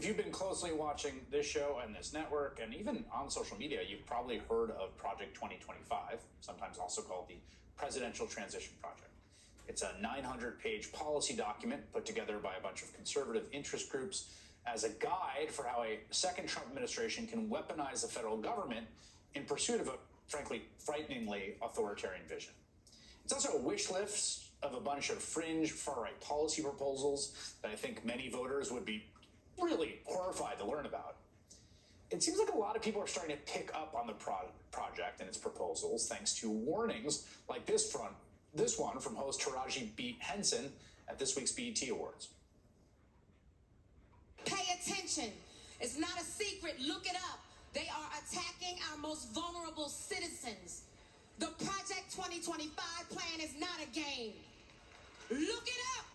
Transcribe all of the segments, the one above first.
If you've been closely watching this show and this network, and even on social media, you've probably heard of Project 2025, sometimes also called the Presidential Transition Project. It's a 900-page policy document put together by a bunch of conservative interest groups as a guide for how a second Trump administration can weaponize the federal government in pursuit of a, frankly, frighteningly authoritarian vision. It's also a wish list of a bunch of fringe far-right policy proposals that I think many voters would be really horrified to learn about. It seems like a lot of people are starting to pick up on the project and its proposals thanks to warnings like this one from host Taraji B. Henson at this week's BET Awards. Pay attention. It's not a secret. Look it up. They are attacking our most vulnerable citizens. The Project 2025 plan is not a game. Look it up.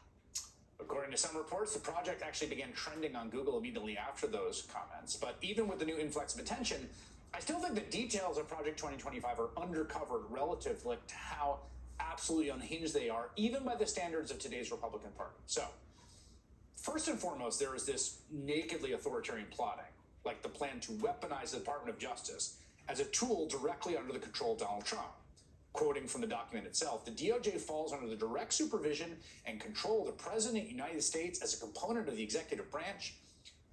According to some reports, the project actually began trending on Google immediately after those comments. But even with the new influx of attention, I still think the details of Project 2025 are undercovered relative to how absolutely unhinged they are, even by the standards of today's Republican Party. So, first and foremost, there is this nakedly authoritarian plotting, like the plan to weaponize the Department of Justice as a tool directly under the control of Donald Trump. Quoting from the document itself, the DOJ falls under the direct supervision and control of the President of the United States as a component of the executive branch.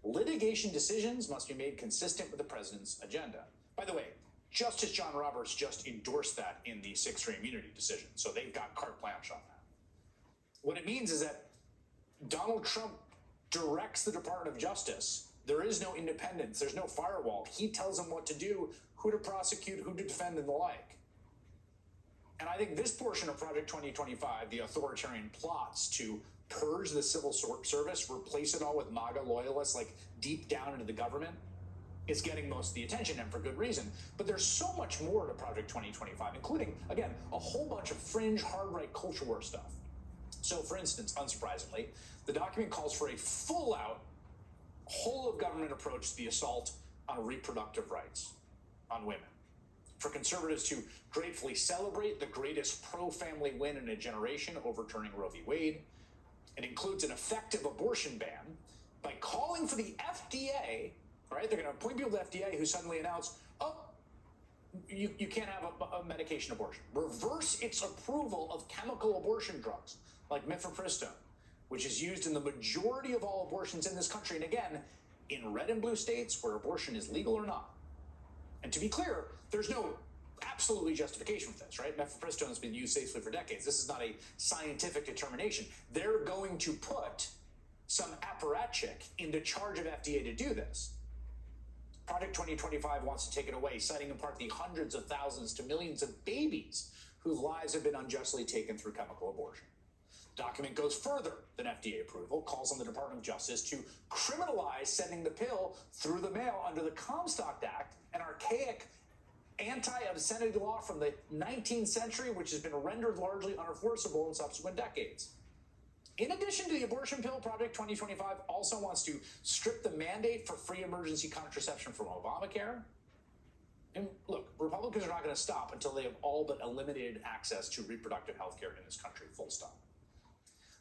Litigation decisions must be made consistent with the President's agenda. By the way, Justice John Roberts just endorsed that in the 6-3 immunity decision, so they've got carte blanche on that. What it means is that Donald Trump directs the Department of Justice. There is no independence. There's no firewall. He tells them what to do, who to prosecute, who to defend, and the like. And I think this portion of Project 2025, the authoritarian plots to purge the civil service, replace it all with MAGA loyalists, like deep down into the government, is getting most of the attention, and for good reason. But there's so much more to Project 2025, including, again, a whole bunch of fringe, hard-right culture war stuff. So, for instance, unsurprisingly, the document calls for a full-out, whole-of-government approach to the assault on reproductive rights on women. For conservatives to gratefully celebrate the greatest pro-family win in a generation, overturning Roe v. Wade. It includes an effective abortion ban by calling for the FDA, right? They're going to appoint people to the FDA who suddenly announce, oh, you can't have a medication abortion. Reverse its approval of chemical abortion drugs like mifepristone, which is used in the majority of all abortions in this country. And again, in red and blue states where abortion is legal or not. And to be clear, there's no absolutely justification for this, right? Mifepristone has been used safely for decades. This is not a scientific determination. They're going to put some apparatchik into charge of FDA to do this. Project 2025 wants to take it away, citing in part the hundreds of thousands to millions of babies whose lives have been unjustly taken through chemical abortion. The document goes further than FDA approval, calls on the Department of Justice to criminalize sending the pill through the mail under the Comstock Act, an archaic anti-obscenity law from the 19th century, which has been rendered largely unenforceable in subsequent decades. In addition to the abortion pill, Project 2025 also wants to strip the mandate for free emergency contraception from Obamacare. And look, Republicans are not going to stop until they have all but eliminated access to reproductive health care in this country, full stop.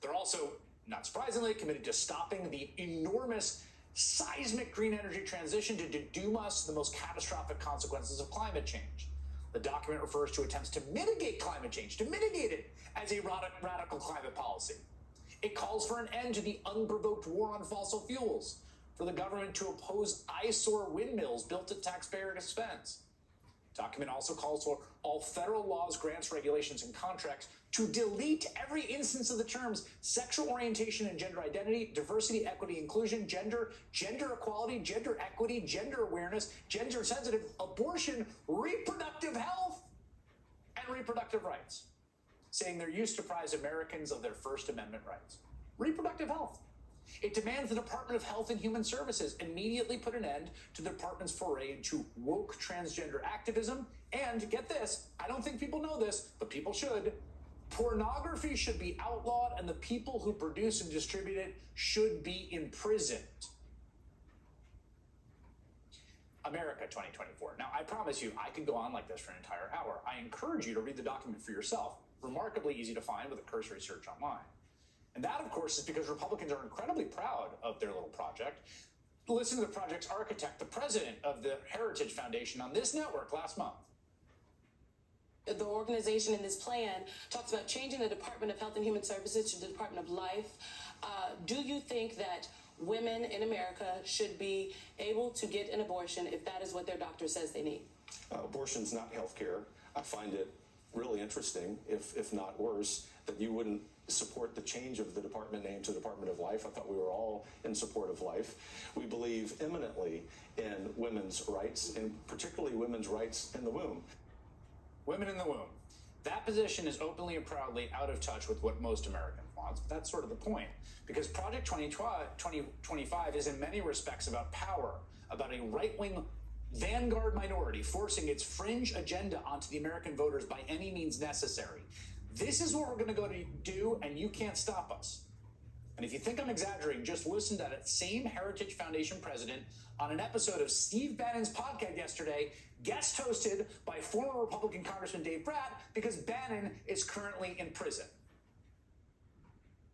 They're also, not surprisingly, committed to stopping the enormous seismic green energy transition to doom us the most catastrophic consequences of climate change. The document refers to attempts to mitigate climate change, to mitigate it as a radical climate policy. It calls for an end to the unprovoked war on fossil fuels, for the government to oppose eyesore windmills built at taxpayer expense. The document also calls for all federal laws, grants, regulations, and contracts to delete every instance of the terms sexual orientation and gender identity, diversity, equity, inclusion, gender equality, gender equity, gender awareness, gender sensitive, abortion, reproductive health, and reproductive rights, saying they're used to deprive Americans of their First Amendment rights. Reproductive health. It demands the Department of Health and Human Services immediately put an end to the department's foray into woke transgender activism. And get this, I don't think people know this, but people should. Pornography should be outlawed, and the people who produce and distribute it should be imprisoned. America 2024. Now, I promise you, I could go on like this for an entire hour. I encourage you to read the document for yourself. Remarkably easy to find with a cursory search online. And that, of course, is because Republicans are incredibly proud of their little project. Listen to the project's architect, the president of the Heritage Foundation, on this network last month. The organization in this plan talks about changing the Department of Health and Human Services to the Department of Life. Do you think that women in America should be able to get an abortion if that is what their doctor says they need? Abortion's not health care. I find it really interesting, if not worse, that you wouldn't support the change of the department name to the Department of Life. I thought we were all in support of life. We believe eminently in women's rights, and particularly women's rights in the womb. Women in the womb. That position is openly and proudly out of touch with what most Americans want. But that's sort of the point. Because Project 2025 is in many respects about power, about a right-wing vanguard minority forcing its fringe agenda onto the American voters by any means necessary. This is what we're going to go to do, and you can't stop us. And if you think I'm exaggerating, just listen to that same Heritage Foundation president on an episode of Steve Bannon's podcast yesterday, guest hosted by former Republican Congressman Dave Brat, because Bannon is currently in prison.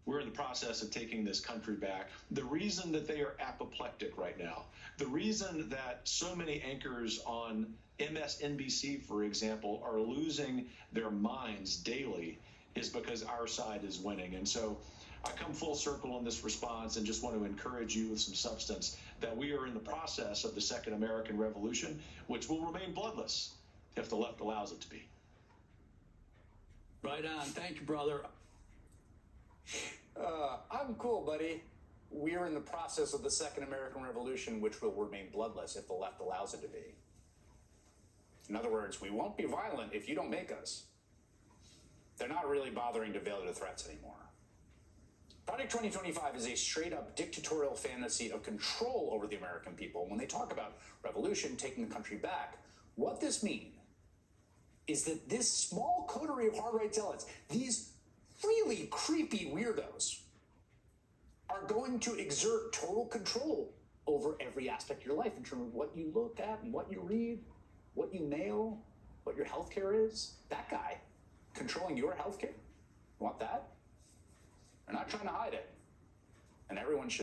We're in the process of taking this country back. The reason that they are apoplectic right now, the reason that so many anchors on MSNBC, for example, are losing their minds daily is because our side is winning. And so I come full circle in this response and just want to encourage you with some substance that we are in the process of the Second American Revolution, which will remain bloodless if the left allows it to be. Right on. Thank you, brother. I'm cool, buddy. We're in the process of the Second American Revolution, which will remain bloodless if the left allows it to be. In other words, we won't be violent if you don't make us. They're not really bothering to veil their threats anymore. Project 2025 is a straight-up dictatorial fantasy of control over the American people. When they talk about revolution, taking the country back, what this means is that this small coterie of hard-right zealots, these really creepy weirdos, are going to exert total control over every aspect of your life in terms of what you look at and what you read, what you mail, what your healthcare is. That guy controlling your healthcare. You want that? They're not trying to hide it. And everyone should.